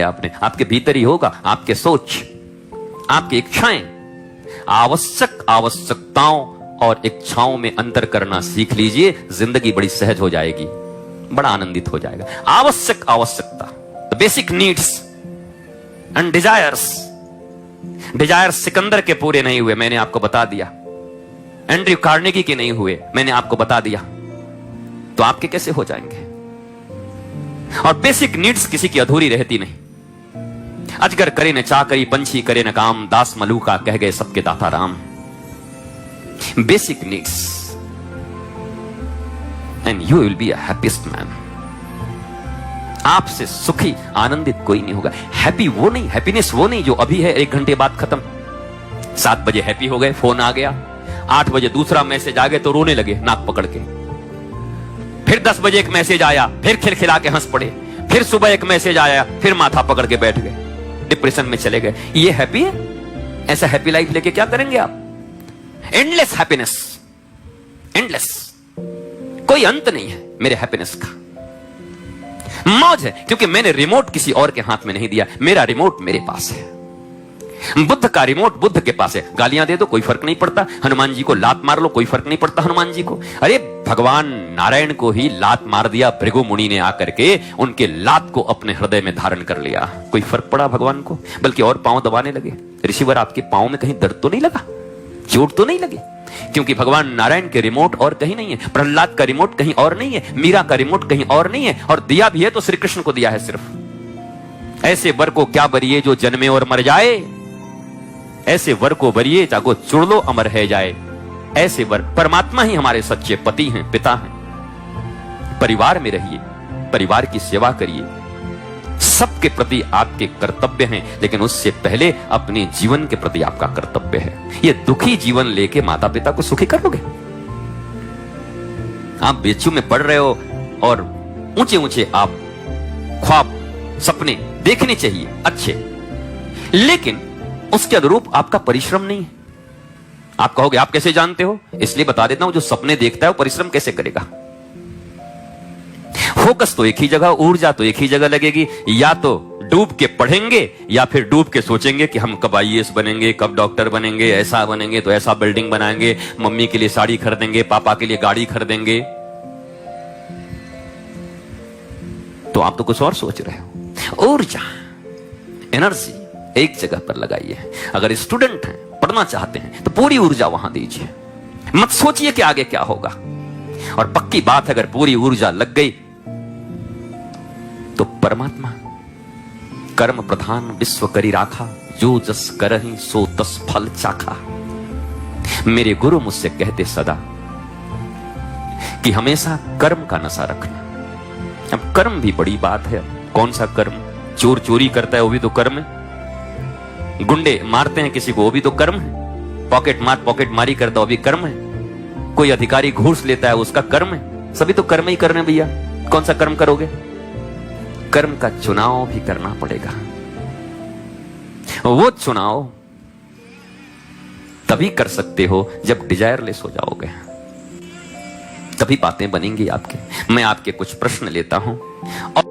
आपने, आपके भीतर ही होगा। आपके सोच, आपकी इच्छाएं, आवश्यकताओं और इच्छाओं में अंतर करना सीख लीजिए। जिंदगी बड़ी सहज हो जाएगी, बड़ा आनंदित हो जाएगा। आवश्यकता, the basic needs and desires. Desires Sikandar के पूरे नहीं हुए, मैंने आपको बता दिया। एंड्रयू कार्नेगी के नहीं हुए, मैंने आपको बता दिया। तो आपके कैसे हो जाएंगे? और बेसिक नीड्स किसी की अधूरी रहती नहीं। अजगर करे न चाकरी, पंछी करे न काम, दास मलूका कह गए सबके दाता Ram. Basic needs and you will be a happiest man. आपसे सुखी आनंदित कोई नहीं होगा। हैप्पी वो नहीं, हैप्पीनेस वो नहीं जो अभी है, 1 घंटे बाद खत्म। 7 बजे हैप्पी हो गए, फोन आ गया, 8 बजे दूसरा मैसेज आ गए तो रोने लगे नाक पकड़ के। फिर 10 बजे एक मैसेज आया, फिर खिलखिला के हंस पड़े। फिर सुबह एक मैसेज आया, फिर माथा पकड़ के बैठ गए, डिप्रेशन में चले गए। ये हैप्पी है? ऐसा हैप्पी लाइफ लेके क्या करेंगे आप? एंडलेस हैप्पीनेस, एंडलेस, कोई अंत नहीं है मेरे हैप्पीनेस का। मौज है क्योंकि मैंने रिमोट किसी और के हाथ में नहीं दिया, मेरा रिमोट मेरे पास है। बुद्ध का रिमोट बुद्ध के पास है। गालियां दे दो कोई फर्क नहीं पड़ता, हनुमान जी को लात मार लो कोई फर्क नहीं पड़ता हनुमान जी को। अरे भगवान नारायण को ही लात मार दिया भृगु मुनि ने आकर के, उनके लात को अपने हृदय में धारण कर लिया, कोई फर्क पड़ा भगवान को? बल्कि और पांव दबाने लगे। ऋषिवर आपके पांव में कहीं दर्द तो नहीं लगा, चोट तो नहीं लगी? क्योंकि भगवान नारायण के रिमोट और कहीं नहीं है, प्रहलाद का रिमोट कहीं और नहीं है, मीरा का रिमोट कहीं और नहीं है, और दिया भी है तो श्री कृष्ण को दिया है सिर्फ। ऐसे वर को क्या बरिए जो जन्मे और मर जाए, ऐसे वर को बरिए जागो चुड़ लो अमर है जाए। ऐसे वर परमात्मा ही हमारे सच्चे पति हैं, पिता हैं। परिवार में रहिए, परिवार की सेवा करिए, सबके प्रति आपके कर्तव्य हैं, लेकिन उससे पहले अपने जीवन के प्रति आपका कर्तव्य है। ये दुखी जीवन लेके माता पिता को सुखी कर लोगे? आप बेचू में पढ़ रहे हो और ऊंचे ऊंचे आप ख्वाब सपने देखने चाहिए अच्छे, लेकिन उसके अनुरूप आपका परिश्रम नहीं है। आप कहोगे आप कैसे जानते हो? इसलिए बता देता हूं, जो सपने देखता है वो परिश्रम कैसे करेगा? फोकस तो एक ही जगह, ऊर्जा तो एक ही जगह लगेगी। या तो डूब के पढ़ेंगे या फिर डूब के सोचेंगे कि हम कब आईएएस बनेंगे, कब डॉक्टर बनेंगे, ऐसा बनेंगे तो ऐसा बिल्डिंग बनाएंगे, मम्मी के लिए साड़ी खरीदेंगे, पापा के लिए गाड़ी खरीदेंगे। तो आप तो कुछ और सोच रहे हो। ऊर्जा, एनर्जी एक जगह पर लगाइए। अगर स्टूडेंट हैं, पढ़ना चाहते हैं, तो पूरी ऊर्जा वहां दीजिए। मत सोचिए कि आगे क्या होगा। और पक्की बात, अगर पूरी ऊर्जा लग गई तो परमात्मा कर्म प्रधान विश्व करी राखा, जो जस करहि सो तस फल चाखा। मेरे गुरु मुझसे कहते सदा कि हमेशा कर्म का नशा रखना। अब कर्म भी बड़ी बात है। कौन सा कर्म? चोर चोरी करता है वो भी तो कर्म है, गुंडे मारते हैं किसी को वो भी तो कर्म है, पॉकेट मारी करता वो भी कर्म है, कोई अधिकारी घूस लेता है उसका कर्म है। सभी तो कर्म ही करने भैया, कौन सा कर्म करोगे? कर्म का चुनाव भी करना पड़ेगा। वो चुनाव तभी कर सकते हो जब डिजायरलेस हो जाओगे, तभी बातें बनेंगी आपके। मैं आपके कुछ प्रश्न लेता हूं और